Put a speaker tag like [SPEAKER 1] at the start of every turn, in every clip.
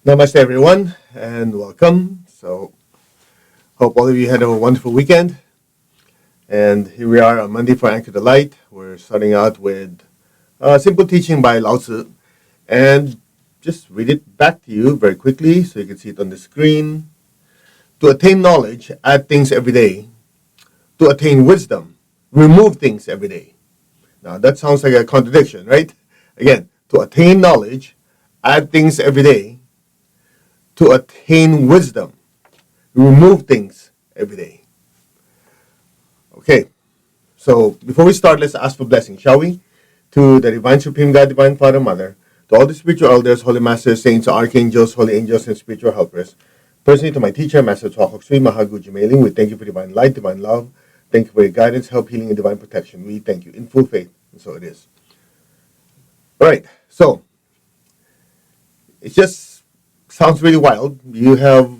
[SPEAKER 1] Namaste, everyone, and welcome. So, hope all of you had a wonderful weekend. And here we are on Monday for Anchor the Light. We're starting out with a simple teaching by Lao Tzu. And just read it back to you very quickly so you can see it on the screen. To attain knowledge, add things every day. To attain wisdom, remove things every day. Now, that sounds like a contradiction, right? Again, to attain knowledge, add things every day. To attain wisdom, remove things every day. Okay, so before we start, let's ask for blessing, shall we? To the Divine Supreme God, Divine Father, Mother, to all the spiritual elders, holy masters, saints, archangels, holy angels, and spiritual helpers. Personally, to my teacher, Master Chokok Sui Mahaguji Mailing, we thank you for divine light, divine love. Thank you for your guidance, help, healing, and divine protection. We thank you in full faith, and so it is. All right, so it just sounds really wild. You have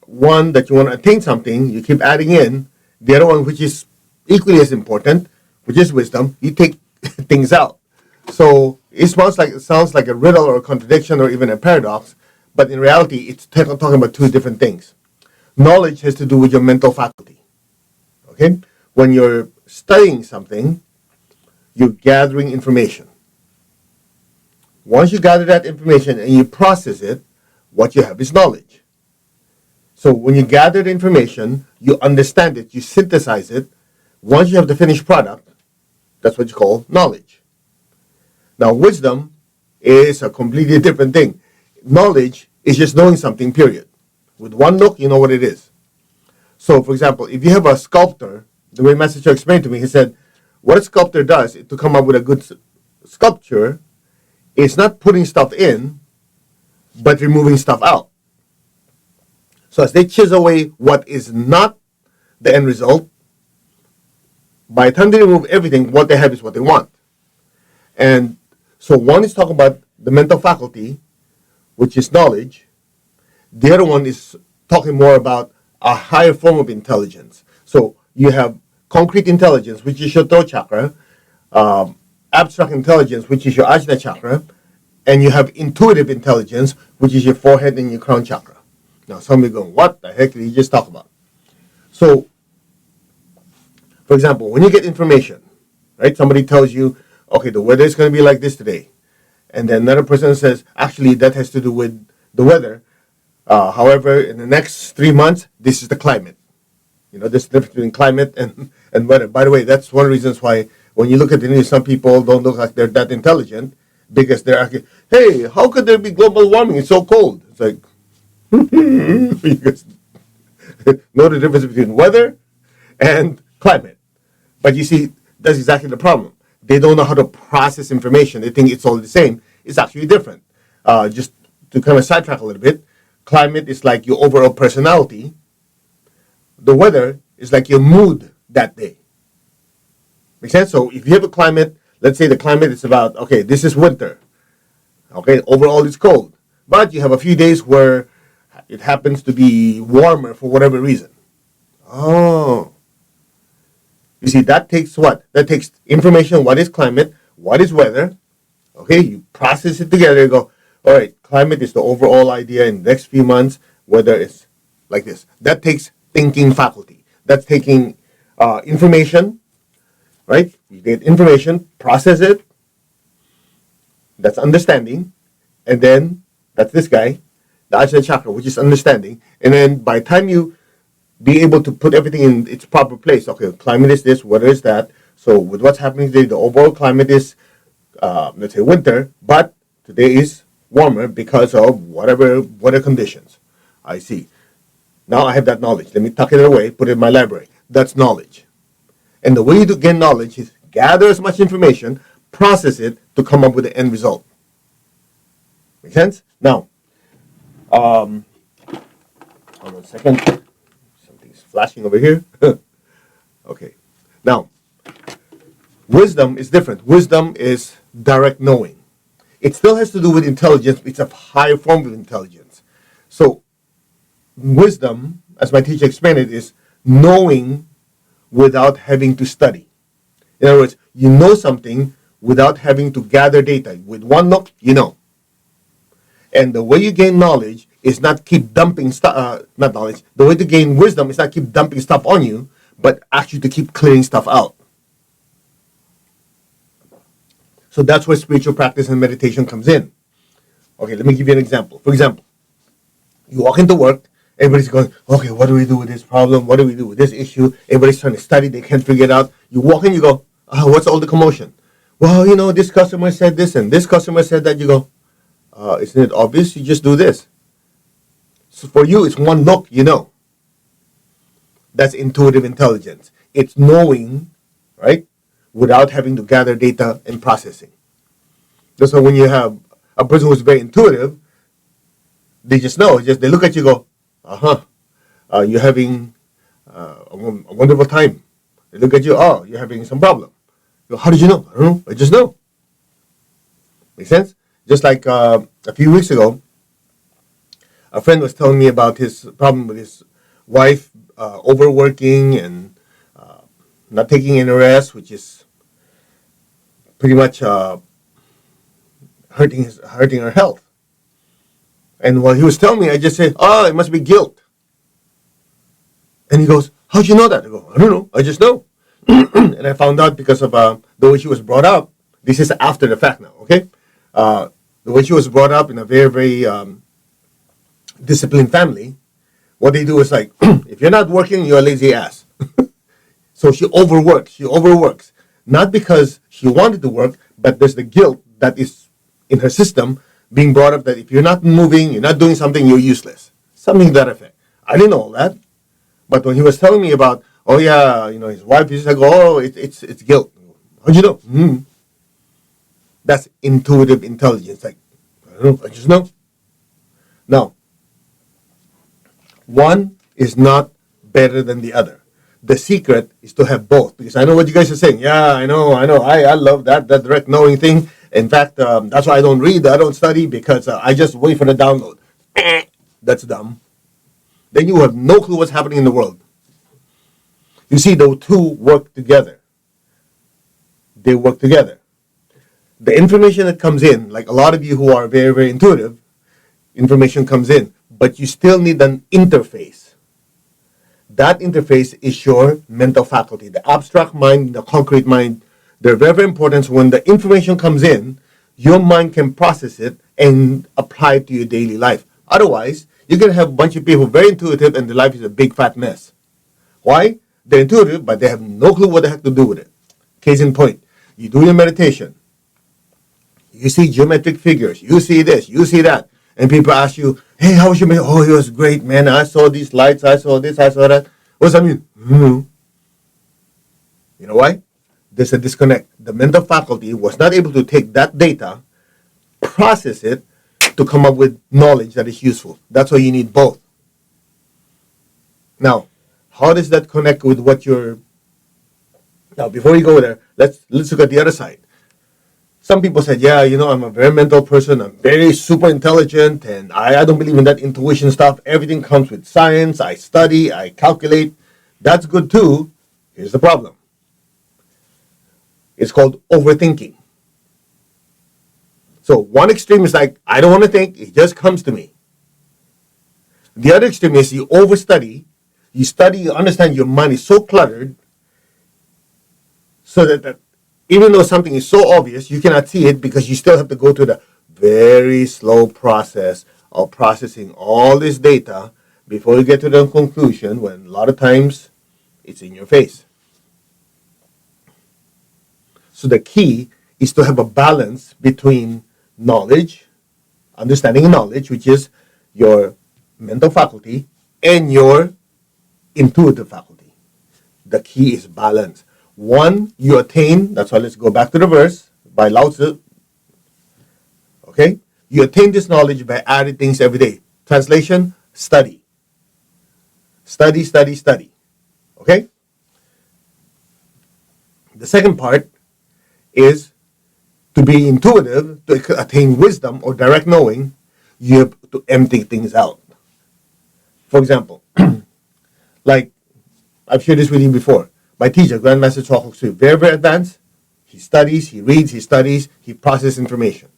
[SPEAKER 1] one that you want to attain something, you keep adding in the other one, which is equally as important, which is wisdom. You take things out. So it sounds like a riddle or a contradiction or even a paradox, but in reality, it's talking about two different things. Knowledge has to do with your mental faculty. Okay? When you're studying something, you're gathering information. Once you gather that information and you process it, what you have is knowledge. So when you gather the information, you understand it, you synthesize it. Once you have the finished product, that's what you call knowledge. Now, wisdom is a completely different thing. Knowledge is just knowing something, period. With one look, you know what it is. So, for example, if you have a sculptor, the way Master Cho explained to me, he said, what a sculptor does to come up with a good sculpture is not putting stuff in, but removing stuff out. So as they chisel away what is not the end result, by the time they remove everything, what they have is what they want. And so one is talking about the mental faculty, which is knowledge. The other one is talking more about a higher form of intelligence. So you have concrete intelligence, which is your throat chakra, abstract intelligence, which is your Ajna chakra, and you have intuitive intelligence, which is your forehead and your crown chakra. Now, some of you are going, what the heck did he just talk about? So, for example, when you get information, right, somebody tells you, okay, the weather is going to be like this today. And then another person says, actually, that has to do with the weather. However, in the next 3 months, this is the climate. You know, there's the difference between climate and weather. By the way, that's one of the reasons why when you look at the news, some people don't look like they're that intelligent because they're asking, hey, how could there be global warming? It's so cold. It's like, you guys know the difference between weather and climate. But you see, that's exactly the problem. They don't know how to process information. They think it's all the same. It's actually different. Just to kind of sidetrack a little bit, climate is like your overall personality. The weather is like your mood that day. Make sense? So if you have a climate, let's say the climate is about, okay, this is winter. Okay, overall it's cold. But you have a few days where it happens to be warmer for whatever reason. Oh. You see, that takes what? That takes information. What is climate? What is weather? Okay, you process it together. You go, all right, climate is the overall idea in the next few months. Weather is like this. That takes thinking faculty. That's taking information, right? You get information, process it. That's understanding. And then that's this guy, the Ajna chakra, which is understanding. And then by the time you be able to put everything in its proper place, okay, climate is this, weather is that. So with what's happening today, the overall climate is, let's say, winter, but today is warmer because of whatever weather conditions. I see. Now I have that knowledge. Let me tuck it away, put it in my library. That's knowledge. And the way you gain knowledge is gather as much information, process it to come up with the end result. Make sense? Now, hold on a second. Something's flashing over here. Okay. Now, wisdom is different. Wisdom is direct knowing. It still has to do with intelligence. It's a higher form of intelligence. So, wisdom, as my teacher explained it, is knowing without having to study. In other words, you know something without having to gather data. With one look, you know. And the way you gain knowledge is not keep dumping stuff, not knowledge. The way to gain wisdom is not keep dumping stuff on you, but actually to keep clearing stuff out. So that's where spiritual practice and meditation comes in. Okay, let me give you an example. For example, you walk into work, everybody's going, okay, what do we do with this problem? What do we do with this issue? Everybody's trying to study, they can't figure it out. You walk in, you go, what's all the commotion? Well, this customer said this and this customer said that. You go, isn't it obvious? You just do this. So for you, it's one look, That's intuitive intelligence. It's knowing, right, without having to gather data and processing. That's why when you have a person who's very intuitive, they just know. They look at you and go, you're having a wonderful time. They look at you, you're having some problem. You go, how did you know? I don't know. I just know. Make sense? Just like a few weeks ago, a friend was telling me about his problem with his wife overworking and not taking any rest, which is pretty much hurting her health. And while he was telling me, I just said, it must be guilt. And he goes, how'd you know that? I go, I don't know. I just know. And I found out because of the way she was brought up. This is after the fact now, okay? The way she was brought up in a very, very disciplined family, what they do is like, if you're not working, you're a lazy ass. So she overworks. Not because she wanted to work, but there's the guilt that is in her system being brought up that if you're not moving, you're not doing something, you're useless. Something to that effect. I didn't know all that. But when he was telling me about, his wife, he's like, it's guilt. How'd you know? That's intuitive intelligence. Like, I don't know, I just know. Now, one is not better than the other. The secret is to have both, because I know what you guys are saying. Yeah, I know. I love that direct knowing thing. In fact, that's why I don't read, I don't study, because I just wait for the download. That's dumb. Then you have no clue what's happening in the world. You see, the two work together. They work together. The information that comes in, like a lot of you who are very, very intuitive, information comes in, but you still need an interface. That interface is your mental faculty. The abstract mind, the concrete mind, they're very, very important. So when the information comes in, your mind can process it and apply it to your daily life. Otherwise, you're going to have a bunch of people very intuitive and their life is a big fat mess. Why? They're intuitive, but they have no clue what the heck to do with it. Case in point, you do your meditation. You see geometric figures. You see this. You see that. And people ask you, hey, how was your meditation? Oh, it was great, man. I saw these lights. I saw this. I saw that. What does that mean? You know why? There's a disconnect. The mental faculty was not able to take that data, process it, to come up with knowledge that is useful. That's why you need both. Now, how does that connect with what you're... Now, before you go there, let's look at the other side. Some people said, yeah, I'm a very mental person. I'm very super intelligent, and I don't believe in that intuition stuff. Everything comes with science. I study. I calculate. That's good, too. Here's the problem. It's called overthinking. So one extreme is like, I don't want to think. It just comes to me. The other extreme is you overstudy. You study, you understand your mind is so cluttered so that even though something is so obvious, you cannot see it because you still have to go through the very slow process of processing all this data before you get to the conclusion, when a lot of times it's in your face. So the key is to have a balance between knowledge, understanding knowledge, which is your mental faculty, and your intuitive faculty. The key is balance. One, you attain, that's why let's go back to the verse by Lao Tzu. Okay? You attain this knowledge by adding things every day. Translation, study. Study, study, study. Okay? The second part is to be intuitive, to attain wisdom or direct knowing, you have to empty things out. For example, like I've shared this with you before. My teacher, Grandmaster Chok Hok Sui, very, very advanced. He studies, he reads, he studies, he processes information.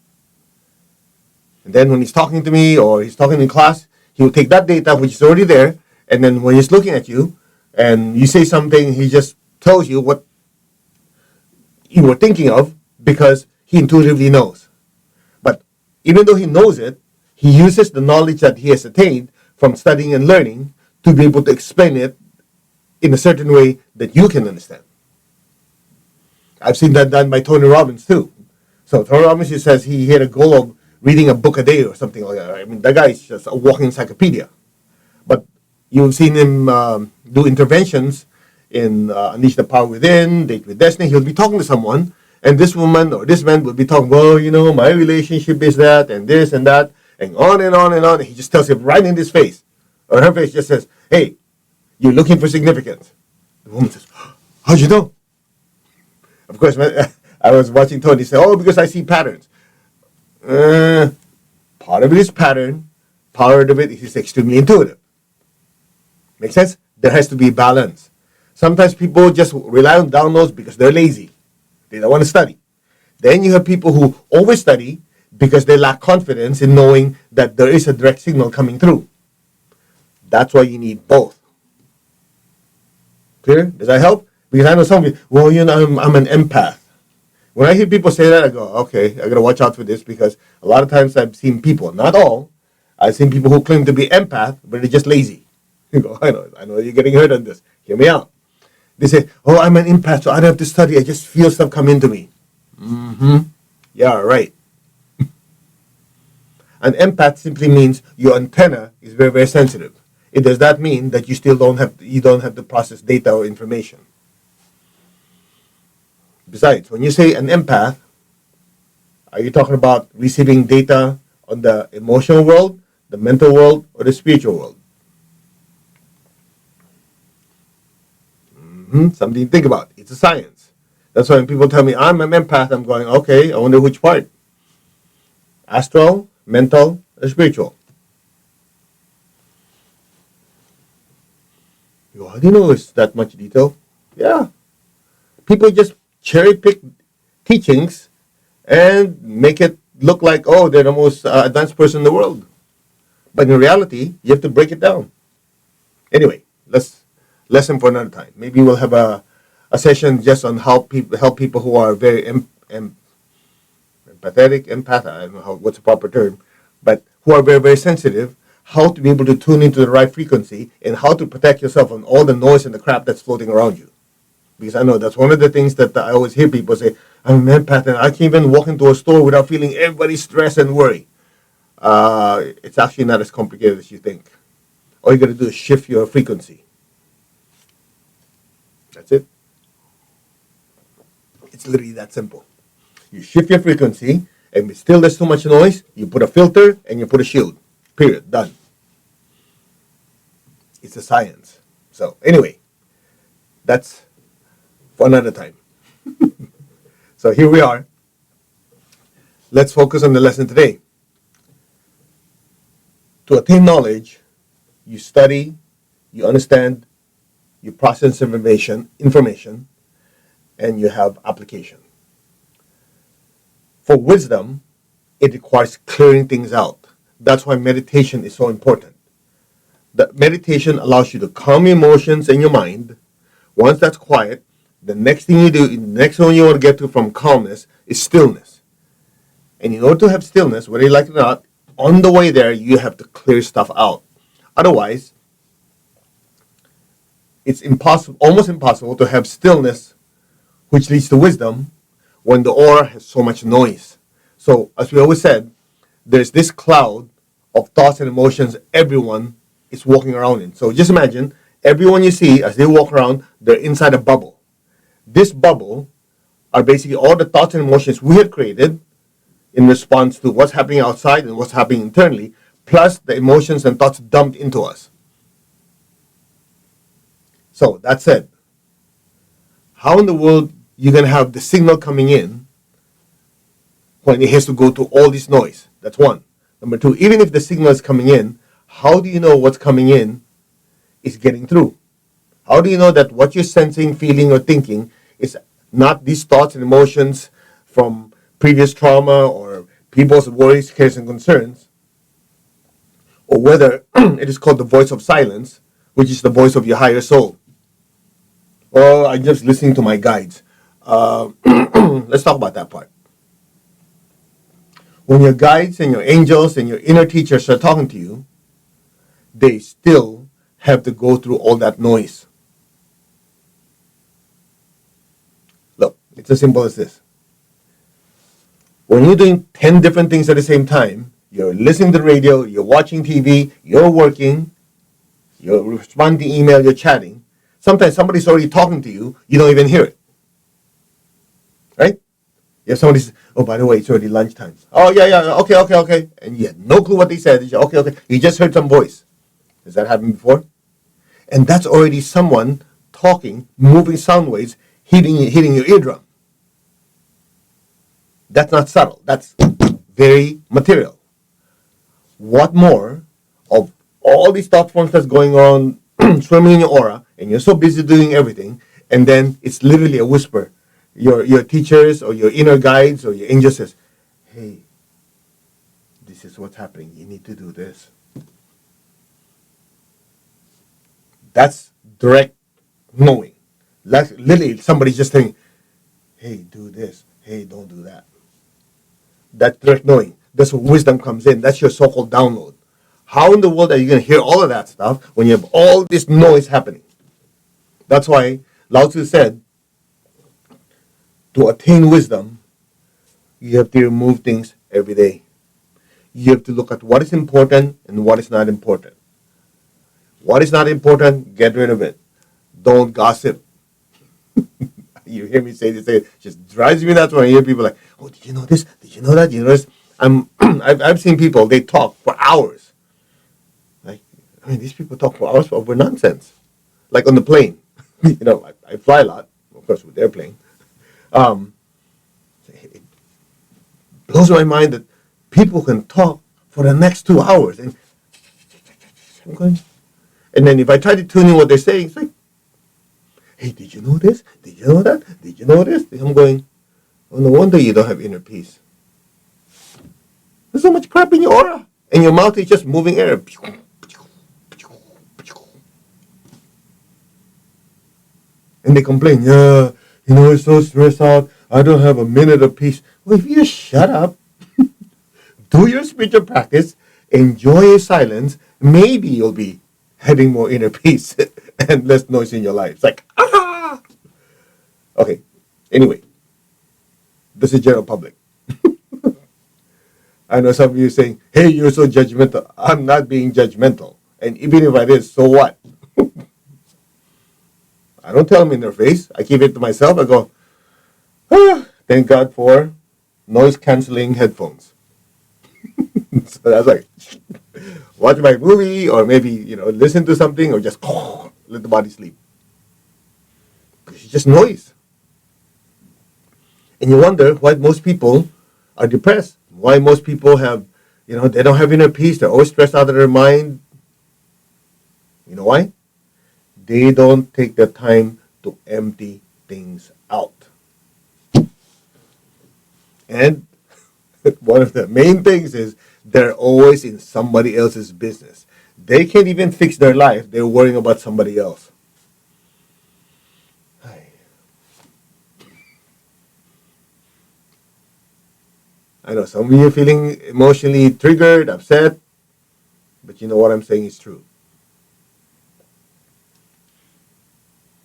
[SPEAKER 1] And then when he's talking to me or he's talking in class, He will take that data, which is already there, and then when he's looking at you and you say something, he just tells you what you were thinking of because he intuitively knows. But even though he knows it, he uses the knowledge that he has attained from studying and learning to be able to explain it in a certain way that you can understand. I've seen that done by Tony Robbins too. So Tony Robbins says he had a goal of reading a book a day or something like that. I mean, that guy is just a walking encyclopedia. But you've seen him do interventions in Unleash the Power Within, Date with Destiny. He'll be talking to someone, and this woman or this man will be talking, well, my relationship is that, and this and that, and on and on and on. And he just tells him right in his face, or her face just says, hey, you're looking for significance. The woman says, how'd you know? Of course, I was watching Tony say, oh, because I see patterns. Part of it is pattern, part of it is extremely intuitive. Make sense? There has to be balance. Sometimes people just rely on downloads because they're lazy. They don't want to study. Then you have people who always study because they lack confidence in knowing that there is a direct signal coming through. That's why you need both. Clear? Does that help? Because I know some people, well, I'm an empath. When I hear people say that, I go, okay, I got to watch out for this because a lot of times I've seen people, not all, I've seen people who claim to be empath, but they're just lazy. You go, I know you're getting hurt on this. Hear me out. They say, oh, I'm an empath, so I don't have to study. I just feel stuff come into me. Mm-hmm. Yeah, right. An empath simply means your antenna is very, very sensitive. It does not mean that you still don't have to process data or information. Besides, when you say an empath, are you talking about receiving data on the emotional world, the mental world, or the spiritual world? Something to think about. It's a science. That's why when people tell me I'm an empath, I'm going, okay, I wonder which part. Astral, mental, or spiritual? You go, how do you know it's that much detail? Yeah. People just cherry pick teachings and make it look like, oh, they're the most advanced person in the world. But in reality, you have to break it down. Anyway, lesson for another time. Maybe we'll have a session just on how help people who are very empathetic, empath, I don't know what's the proper term, but who are very, very sensitive, how to be able to tune into the right frequency and how to protect yourself from all the noise and the crap that's floating around you. Because I know that's one of the things that I always hear people say, I'm an empath and I can't even walk into a store without feeling everybody's stress and worry. It's actually not as complicated as you think. All you got to do is shift your frequency. That's it. It's literally that simple. You shift your frequency, and still there's too much noise, you put a filter and you put a shield. Period. Done. It's a science. So anyway, that's for another time. So here we are. Let's focus on the lesson today. To attain knowledge, you study, you understand, you process information, and you have application. For wisdom, it requires clearing things out. That's why meditation is so important. The meditation allows you to calm your emotions and your mind. Once that's quiet, the next thing you do, the next one you want to get to from calmness is stillness. And in order to have stillness, whether you like it or not, on the way there, you have to clear stuff out. Otherwise, it's impossible, almost impossible to have stillness, which leads to wisdom, when the aura has so much noise. So, as we always said, there's this cloud of thoughts and emotions everyone is walking around in. So just imagine, everyone you see, as they walk around, they're inside a bubble. This bubble are basically all the thoughts and emotions we have created in response to what's happening outside and what's happening internally, plus the emotions and thoughts dumped into us. So, that said, how in the world you're going to have the signal coming in when it has to go through all this noise? That's one. Number two, even if the signal is coming in, how do you know what's coming in is getting through? How do you know that what you're sensing, feeling, or thinking is not these thoughts and emotions from previous trauma or people's worries, cares, and concerns? or whether it is called the voice of silence, which is the voice of your higher soul. Or I'm just listening to my guides. Let's talk about that part. When your guides and your angels and your inner teachers are talking to you, they still have to go through all that noise. Look, it's as simple as this. When you're doing 10 different things at the same time, you're listening to the radio, you're watching TV, you're working, you're responding to email, you're chatting. Sometimes somebody's already talking to you, you don't even hear it. Right? If somebody says, oh, by the way, it's already lunchtime. Oh, yeah, okay. And you had no clue what they said. You say, okay. You just heard some voice. Has that happened before? And that's already someone talking, moving sound waves, hitting your eardrum. That's not subtle. That's very material. What more of all these thought forms that's going on, swimming in your aura, and you're so busy doing everything, and then it's literally a whisper. Your teachers or your inner guides or your angel says, hey, this is what's happening. You need to do this. That's direct knowing. That's literally somebody just saying, hey, do this. Hey, don't do that. That's direct knowing. That's where wisdom comes in. That's your so-called download. How in the world are you going to hear all of that stuff when you have all this noise happening? That's why Lao Tzu said, to attain wisdom, you have to remove things every day. You have to look at what is important and what is not important. What is not important, get rid of it. Don't gossip. You hear me say this, it just drives me nuts when I hear people like, oh, did you know this? Did you know that? You know this? I've seen people, they talk for hours. Like, I mean, these people talk for hours over nonsense. Like on the plane. I fly a lot, of course, with airplane. It blows my mind that people can talk for the next 2 hours. And I'm going, and then if I try to tune in what they're saying, it's like, hey, did you know this? Did you know that? Did you know this? I'm going, oh, no wonder you don't have inner peace. There's so much crap in your aura. And your mouth is just moving air. And they complain, yeah, it's so stressed out. I don't have a minute of peace. Well, if you just shut up, do your spiritual practice, enjoy your silence, maybe you'll be having more inner peace and less noise in your life. It's like, ah! Okay, anyway, this is general public. I know some of you are saying, hey, you're so judgmental. I'm not being judgmental. And even if I did, so what? I don't tell them in their face. I keep it to myself. I go, thank God for noise-canceling headphones. So that's like, watch my movie or maybe, listen to something or just let the body sleep. It's just noise. And you wonder why most people are depressed. Why most people have, they don't have inner peace. They're always stressed out of their mind. You know why? They don't take the time to empty things out. And one of the main things is they're always in somebody else's business. They can't even fix their life. They're worrying about somebody else. I know some of you are feeling emotionally triggered, upset, but you know what I'm saying is true.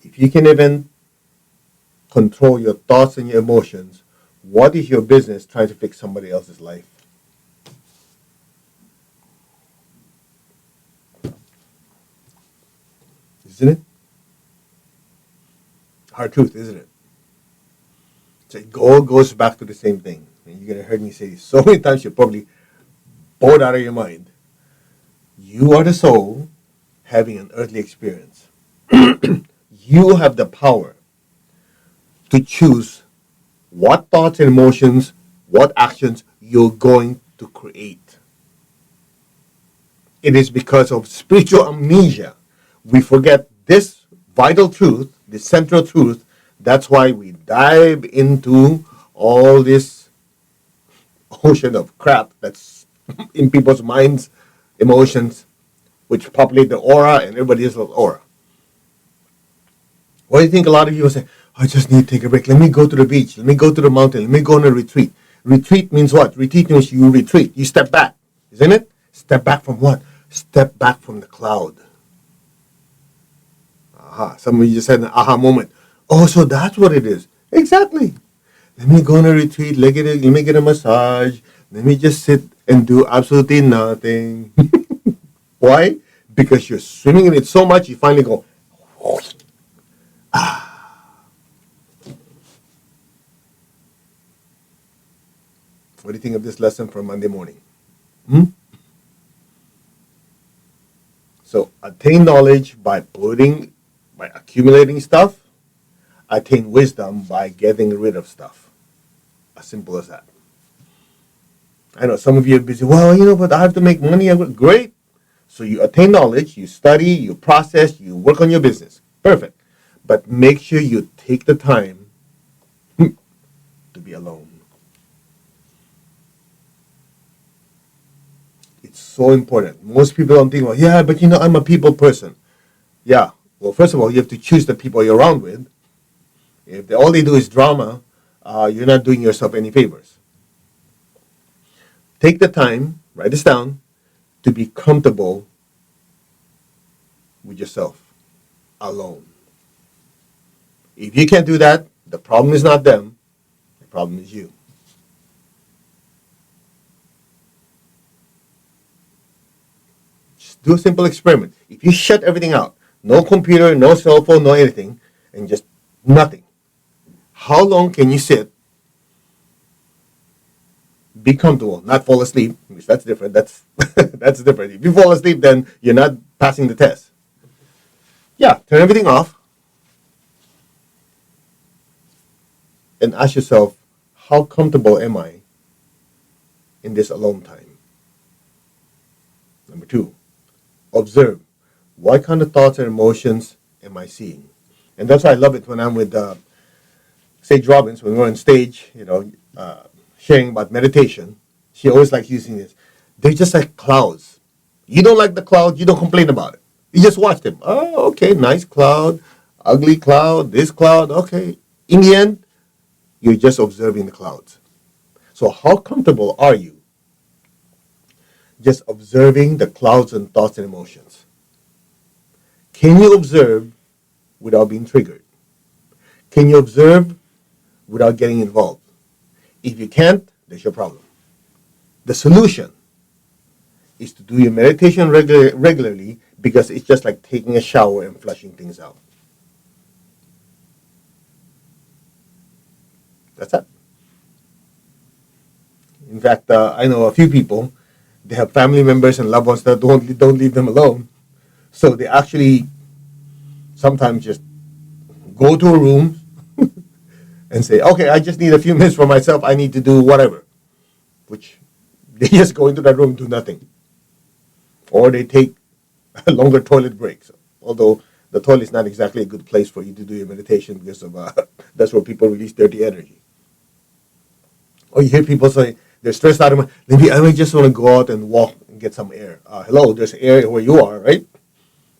[SPEAKER 1] If you can even control your thoughts and your emotions, what is your business trying to fix somebody else's life? Isn't it? Hard truth, isn't it? So it all goes back to the same thing. And you're going to hear me say this so many times, you're probably bored out of your mind. You are the soul having an earthly experience. You have the power to choose what thoughts and emotions, what actions you're going to create. It is because of spiritual amnesia. We forget this vital truth, this central truth. That's why we dive into all this ocean of crap that's in people's minds, emotions, which populate the aura and everybody else's aura. Why do you think a lot of people say, I just need to take a break. Let me go to the beach. Let me go to the mountain. Let me go on a retreat. Retreat means what? Retreat means you retreat. You step back. Isn't it? Step back from what? Step back from the cloud. Aha. Somebody just had an aha moment. Oh, so that's what it is. Exactly. Let me go on a retreat. Let me get a massage. Let me just sit and do absolutely nothing. Why? Because you're swimming in it so much, you finally go, what do you think of this lesson for Monday morning? Hmm? So attain knowledge by accumulating stuff. Attain wisdom by getting rid of stuff. As simple as that. I know some of you are busy. Well, but I have to make money. Great. So you attain knowledge, you study, you process, you work on your business. Perfect. But make sure you take the time to be alone. It's so important. Most people don't think, well, yeah, but I'm a people person. Yeah. Well, first of all, you have to choose the people you're around with. If all they do is drama, you're not doing yourself any favors. Take the time, write this down, to be comfortable with yourself alone. If you can't do that, the problem is not them, the problem is you. Just do a simple experiment. If you shut everything out, no computer, no cell phone, no anything, and just nothing, how long can you sit, be comfortable, not fall asleep, which that's different. That's that's different. If you fall asleep, then you're not passing the test. Yeah, turn everything off and ask yourself, how comfortable am I in this alone time? Number two, observe. What kind of thoughts and emotions am I seeing? And that's why I love it when I'm with Sage Robbins, when we're on stage, sharing about meditation. She always likes using this. They're just like clouds. You don't like the cloud, you don't complain about it. You just watch them. Oh, okay, nice cloud, ugly cloud, this cloud, okay. In the end, you're just observing the clouds. So how comfortable are you just observing the clouds and thoughts and emotions? Can you observe without being triggered? Can you observe without getting involved? If you can't, there's your problem. The solution is to do your meditation regularly, because it's just like taking a shower and flushing things out. That's it. In fact, I know a few people, they have family members and loved ones that don't leave them alone. So they actually sometimes just go to a room and say, okay, I just need a few minutes for myself. I need to do whatever. Which they just go into that room and do nothing. Or they take longer toilet breaks. Although the toilet is not exactly a good place for you to do your meditation, because of that's where people release dirty energy. Or you hear people say they're stressed out. Maybe I just want to go out and walk and get some air. Hello, there's air where you are, right?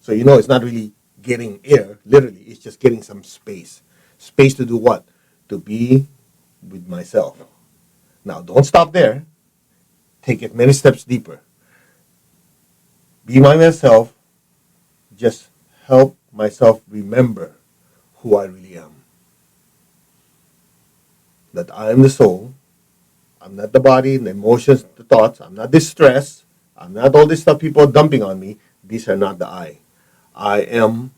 [SPEAKER 1] So it's not really getting air, literally. It's just getting some space. Space to do what? To be with myself. Now, don't stop there. Take it many steps deeper. Be my myself. Just help myself remember who I really am. That I am the soul. I'm not the body, the emotions, the thoughts. I'm not this stress. I'm not all this stuff people are dumping on me. These are not the I. I am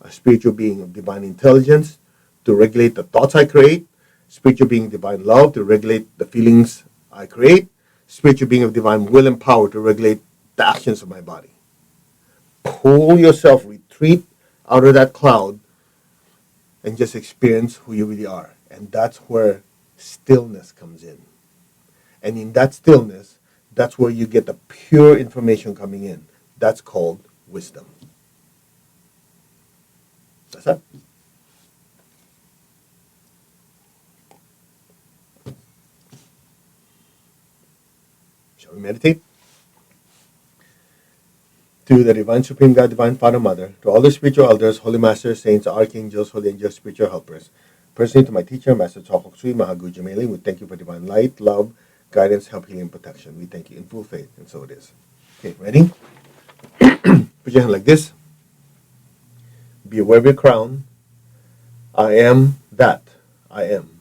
[SPEAKER 1] a spiritual being of divine intelligence to regulate the thoughts I create, spiritual being of divine love to regulate the feelings I create, spiritual being of divine will and power to regulate the actions of my body. Pull yourself, retreat out of that cloud, and just experience who you really are. And that's where stillness comes in. And in that stillness, that's where you get the pure information coming in. That's called wisdom. That's it. Shall we meditate? To the Divine Supreme God, Divine Father, Mother, to all the spiritual elders, holy masters, saints, archangels, holy angels, spiritual helpers. Personally, to my teacher, Master Chokok Sui Mahagu Jameli, we thank you for divine light, love, guidance, help, healing, and protection. We thank you in full faith, and so it is. Okay, ready? Put your hand like this. Be aware of your crown. I am that. I am.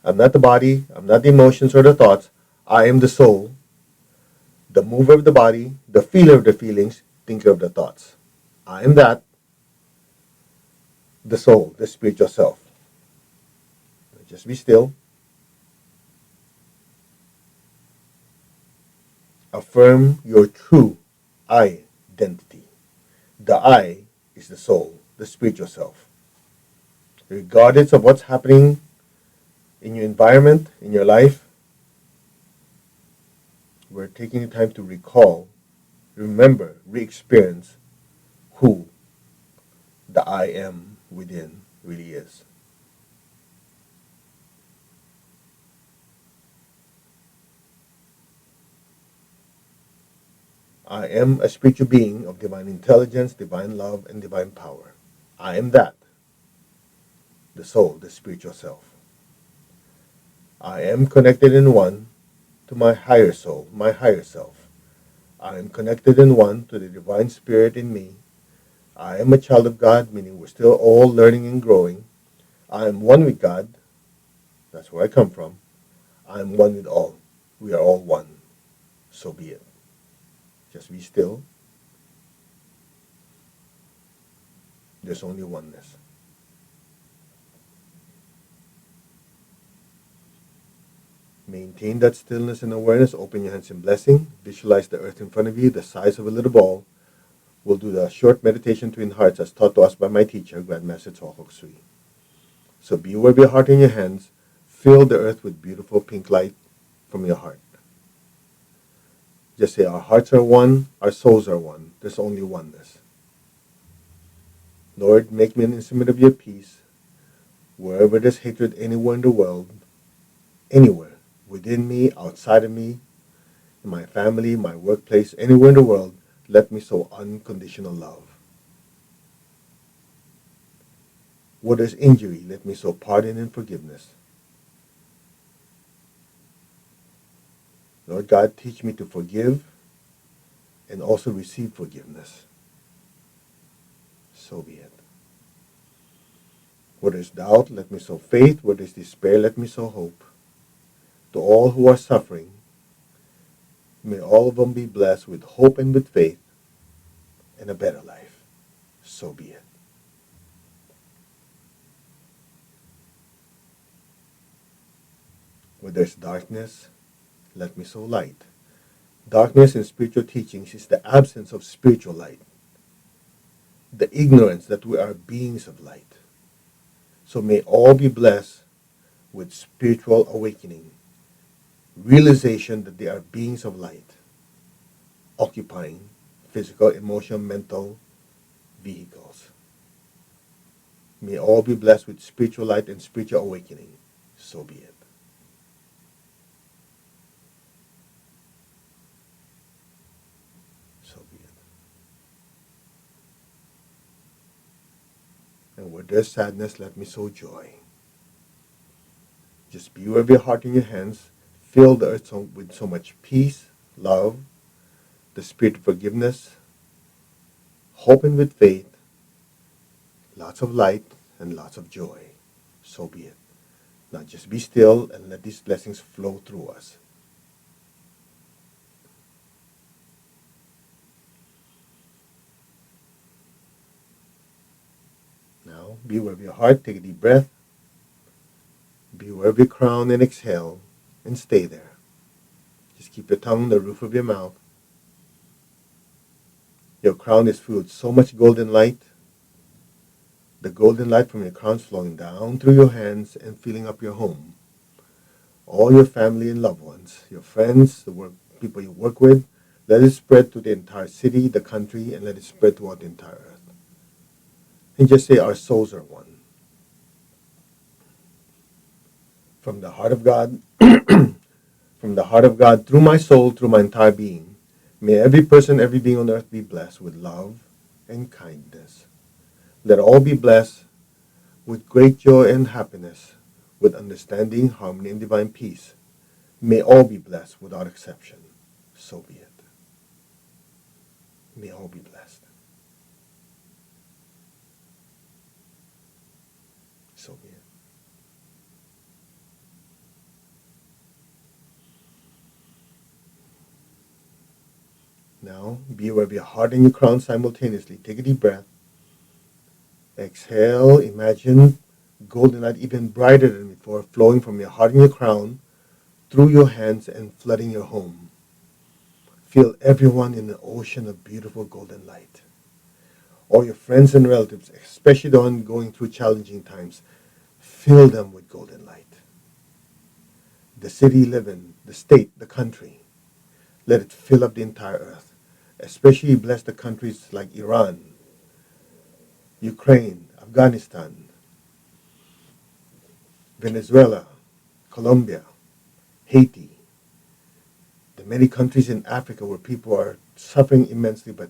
[SPEAKER 1] I'm not the body. I'm not the emotions or the thoughts. I am the soul, the mover of the body, the feeler of the feelings, thinker of the thoughts. I am that, the soul, the spiritual self. Just be still. Affirm your true identity. The I is the soul, the spiritual self. Regardless of what's happening in your environment, in your life, we're taking the time to recall, remember, re-experience who the I am within really is. I am a spiritual being of divine intelligence, divine love, and divine power. I am that, the soul, the spiritual self. I am connected in one to my higher soul, my higher self. I am connected in one to the divine spirit in me. I am a child of God, meaning we're still all learning and growing. I am one with God. That's where I come from. I am one with all. We are all one. So be it. Just be still. There's only oneness. Maintain that stillness and awareness. Open your hands in blessing. Visualize the earth in front of you, the size of a little ball. We'll do the short meditation twin hearts as taught to us by my teacher, Grandmaster Chokok Sui. So be aware of your heart in your hands. Fill the earth with beautiful pink light from your heart. Just say, our hearts are one, our souls are one. There's only oneness. Lord, make me an instrument of your peace. Wherever there's hatred anywhere in the world, anywhere, within me, outside of me, in my family, my workplace, anywhere in the world, let me sow unconditional love. Where there's injury, let me sow pardon and forgiveness. Lord God, teach me to forgive and also receive forgiveness. So be it. Where there's doubt, let me sow faith. Where there's despair, let me sow hope. To all who are suffering, may all of them be blessed with hope and with faith and a better life. So be it. Where there's darkness, let me sow light. Darkness in spiritual teachings is the absence of spiritual light, the ignorance that we are beings of light. So may all be blessed with spiritual awakening, realization that they are beings of light, occupying physical, emotional, mental vehicles. May all be blessed with spiritual light and spiritual awakening. So be it. So be it. And where there's sadness, let me sow joy. Just be aware of your heart in your hands. Fill the earth with so much peace, love, the spirit of forgiveness, hope and with faith, lots of light and lots of joy. So be it. Now just be still and let these blessings flow through us. Now be aware of your heart. Take a deep breath. Be aware of your crown and exhale and stay there. Just keep your tongue on the roof of your mouth. Your crown is filled with so much golden light. The golden light from your crown is flowing down through your hands and filling up your home. All your family and loved ones, your friends, the people you work with, let it spread to the entire city, the country, and let it spread throughout the entire earth. And just say, our souls are one. From the heart of God, from the heart of God, through my soul, through my entire being, May every person, every being on earth be blessed with love and kindness. Let all be blessed with great joy and happiness, with understanding, harmony, and divine peace. May all be blessed without exception. So be it. May all be blessed. So be it. Now, be aware of your heart and your crown simultaneously. Take a deep breath. Exhale. Imagine golden light even brighter than before flowing from your heart and your crown through your hands and flooding your home. Feel everyone in an ocean of beautiful golden light. All your friends and relatives, especially the ones going through challenging times, fill them with golden light. The city you live in, the state, the country, let it fill up the entire earth. Especially bless the countries like Iran, Ukraine, Afghanistan, Venezuela, Colombia, Haiti, the many countries in Africa where people are suffering immensely, but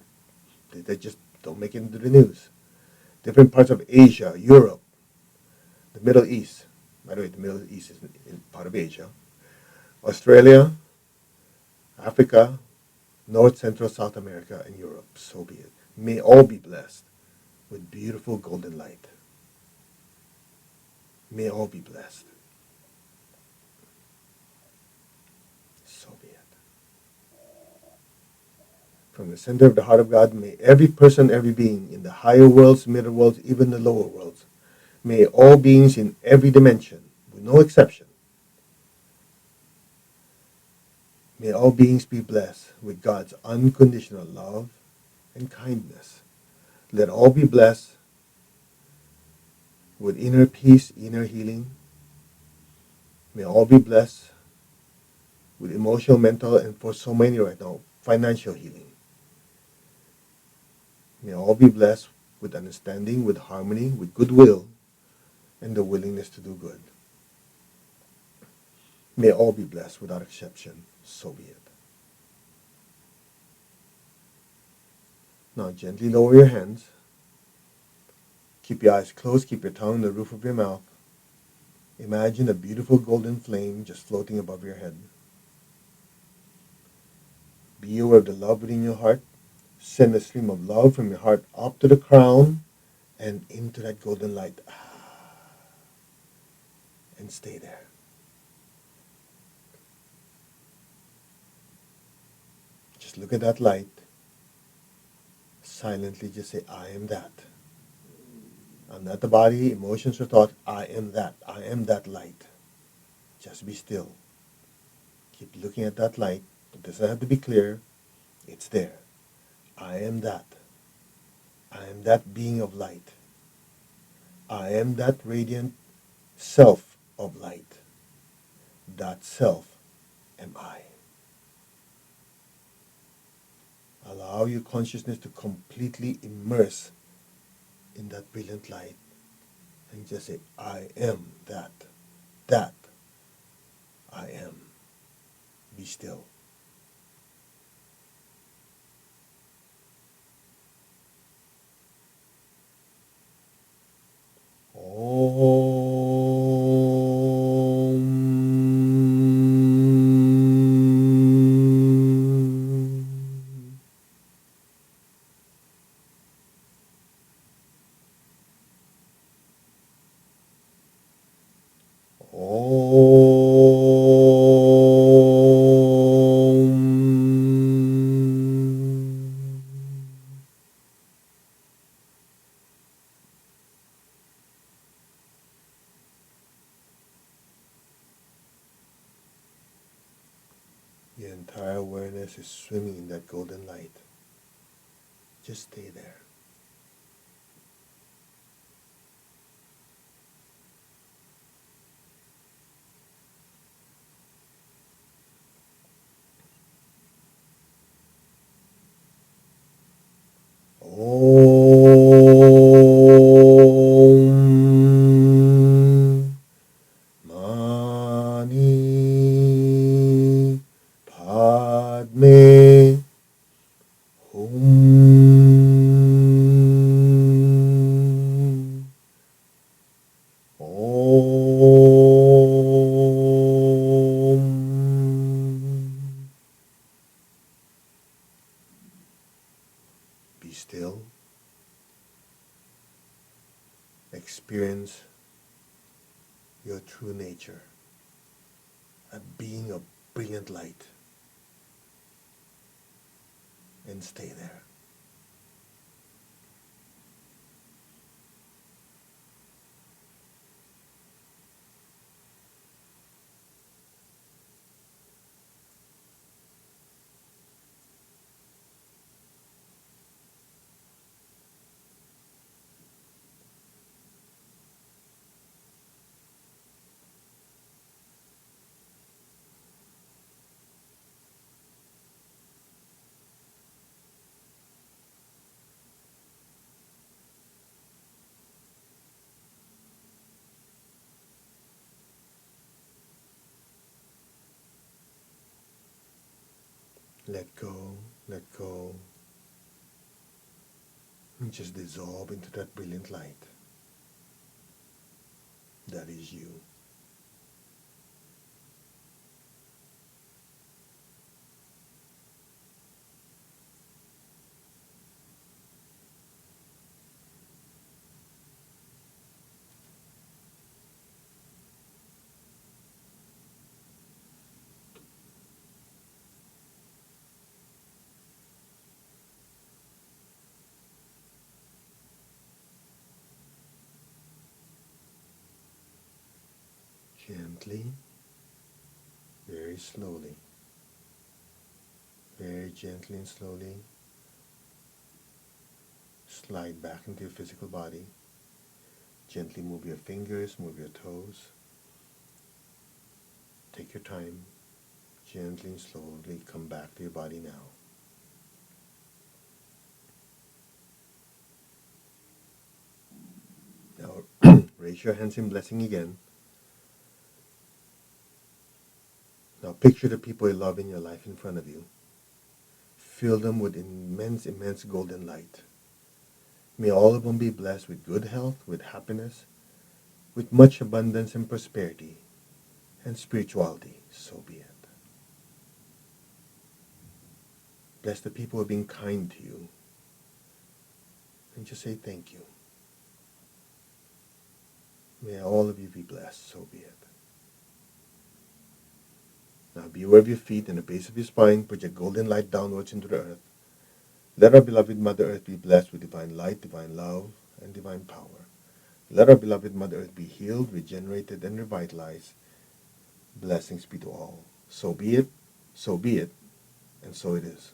[SPEAKER 1] they just don't make it into the news. Different parts of Asia, Europe, the Middle East. By the way, the Middle East is part of Asia. Australia, Africa, North, Central, South America, and Europe. So be it. May all be blessed with beautiful golden light. May all be blessed. So be it. From the center of the heart of God, may every person, every being in the higher worlds, middle worlds, even the lower worlds, may all beings in every dimension, with no exception, may all beings be blessed with God's unconditional love and kindness. Let all be blessed with inner peace, inner healing. May all be blessed with emotional, mental, and for so many right now, financial healing. May all be blessed with understanding, with harmony, with goodwill, and the willingness to do good. May all be blessed without exception. So be it. Now gently lower your hands. Keep your eyes closed. Keep your tongue on the roof of your mouth. Imagine a beautiful golden flame just floating above your head. Be aware of the love within your heart. Send a stream of love from your heart up to the crown and into that golden light. And stay there. Just look at that light. Silently just say, I am that. I'm not the body, emotions, or thought. I am that. I am that light. Just be still. Keep looking at that light. It doesn't have to be clear. It's there. I am that. I am that being of light. I am that radiant self of light. That self am I. Allow your consciousness to completely immerse in that brilliant light and just say, I am that. That I am. Be still. Your entire awareness is swimming in that golden light. Just stay there. Om Mani Padme experience your true nature, a being of brilliant light, and stay there. Let go, and just dissolve into that brilliant light. That is you. Gently, very slowly, very gently and slowly, slide back into your physical body. Gently move your fingers, move your toes. Take your time. Gently and slowly come back to your body now. Now, raise your hands in blessing again. Now picture the people you love in your life in front of you. Fill them with immense, immense golden light. May all of them be blessed with good health, with happiness, with much abundance and prosperity, and spirituality. So be it. Bless the people who are being kind to you. And just say thank you. May all of you be blessed. So be it. Now be aware of your feet and the base of your spine. Project golden light downwards into the earth. Let our beloved Mother Earth be blessed with divine light, divine love, and divine power. Let our beloved Mother Earth be healed, regenerated, and revitalized. Blessings be to all. So be it, and so it is.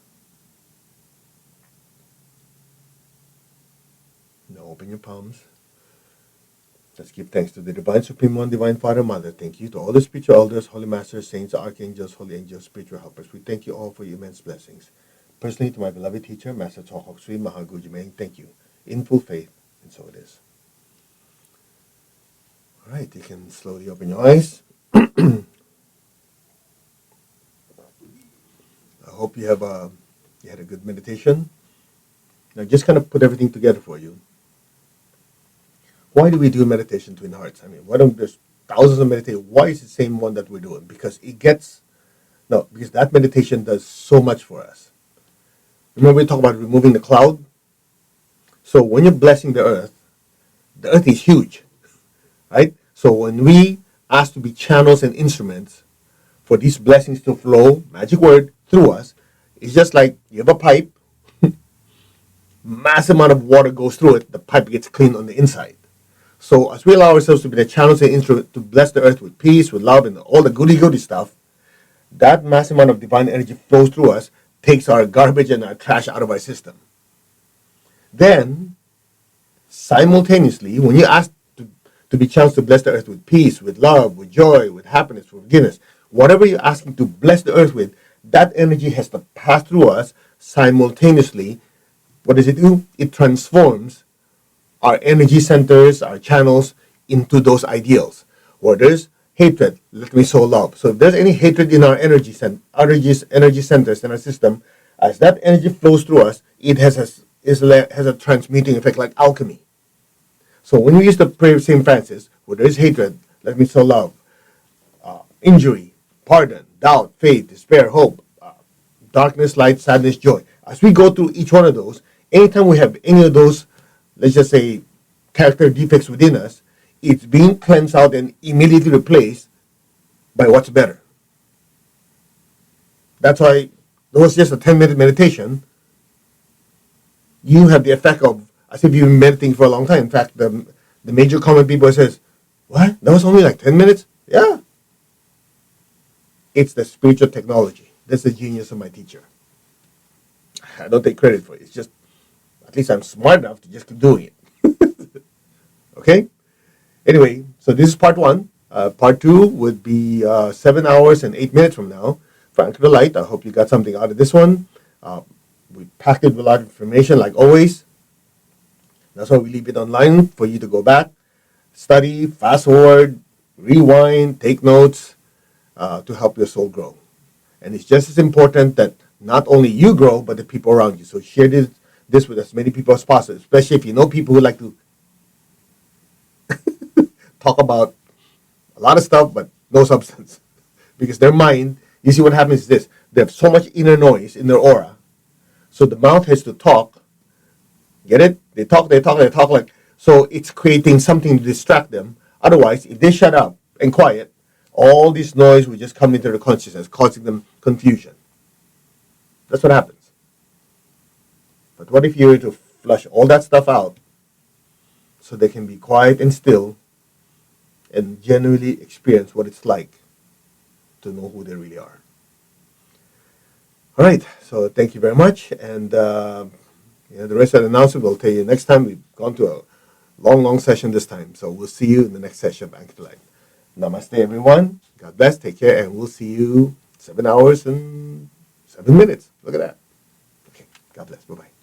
[SPEAKER 1] Now open your palms. Let's give thanks to the Divine Supreme One, Divine Father, Mother. Thank you to all the spiritual elders, holy masters, saints, archangels, holy angels, spiritual helpers. We thank you all for your immense blessings. Personally, to my beloved teacher, Master Chokhok Sri Mahaguji Meng, thank you. In full faith, and so it is. All right, you can slowly open your eyes. I hope you had a good meditation. Now, just kind of put everything together for you. Why do we do meditation, Twin Hearts? I mean, why don't there's thousands of meditation? Why is it the same one that we're doing? Because because that meditation does so much for us. Remember we talked about removing the cloud? So when you're blessing the earth is huge, right? So when we ask to be channels and instruments for these blessings to flow, magic word, through us, it's just like you have a pipe, mass amount of water goes through it, the pipe gets cleaned on the inside. So as we allow ourselves to be the channels and instruments to bless the earth with peace, with love, and all the goody stuff, that mass amount of divine energy flows through us, takes our garbage and our trash out of our system. Then, simultaneously, when you ask to be channels to bless the earth with peace, with love, with joy, with happiness, with forgiveness, whatever you're asking to bless the earth with, that energy has to pass through us simultaneously. What does it do? It transforms our energy centers, our channels, into those ideals. Where there's hatred, let me sow love. So if there's any hatred in our energy centers in our system, as that energy flows through us, it has a transmuting effect like alchemy. So when we use the prayer of St. Francis, where there is hatred, let me sow love, injury, pardon, doubt, faith, despair, hope, darkness, light, sadness, joy. As we go through each one of those, anytime we have any of those, let's just say, character defects within us, it's being cleansed out and immediately replaced by what's better. That's why it was just a 10-minute meditation. You have the effect of as if you've been meditating for a long time. In fact, the major comment people says, "What? That was only like 10 minutes?" Yeah. It's the spiritual technology. That's the genius of my teacher. I don't take credit for it. It's just, at least I'm smart enough to just keep doing it. Okay? Anyway, so this is part one. Part two would be 7 hours and 8 minutes from now. For Anchor the Light, I hope you got something out of this one. We packed it with a lot of information, like always. That's why we leave it online for you to go back, study, fast forward, rewind, take notes to help your soul grow. And it's just as important that not only you grow, but the people around you. So share this with as many people as possible, especially if you know people who like to talk about a lot of stuff, but no substance. Because their mind, you see what happens is this, they have so much inner noise in their aura. So the mouth has to talk. Get it? They talk like, so it's creating something to distract them. Otherwise, if they shut up and quiet, all this noise will just come into their consciousness, causing them confusion. That's what happens. But what if you were to flush all that stuff out so they can be quiet and still and genuinely experience what it's like to know who they really are? All right, so thank you very much. And the rest of the announcement we'll tell you next time. We've gone to a long session this time. So we'll see you in the next session of Anchor the Light. Namaste, everyone. God bless. Take care. And we'll see you 7 hours and 7 minutes. Look at that. Okay. God bless. Bye-bye.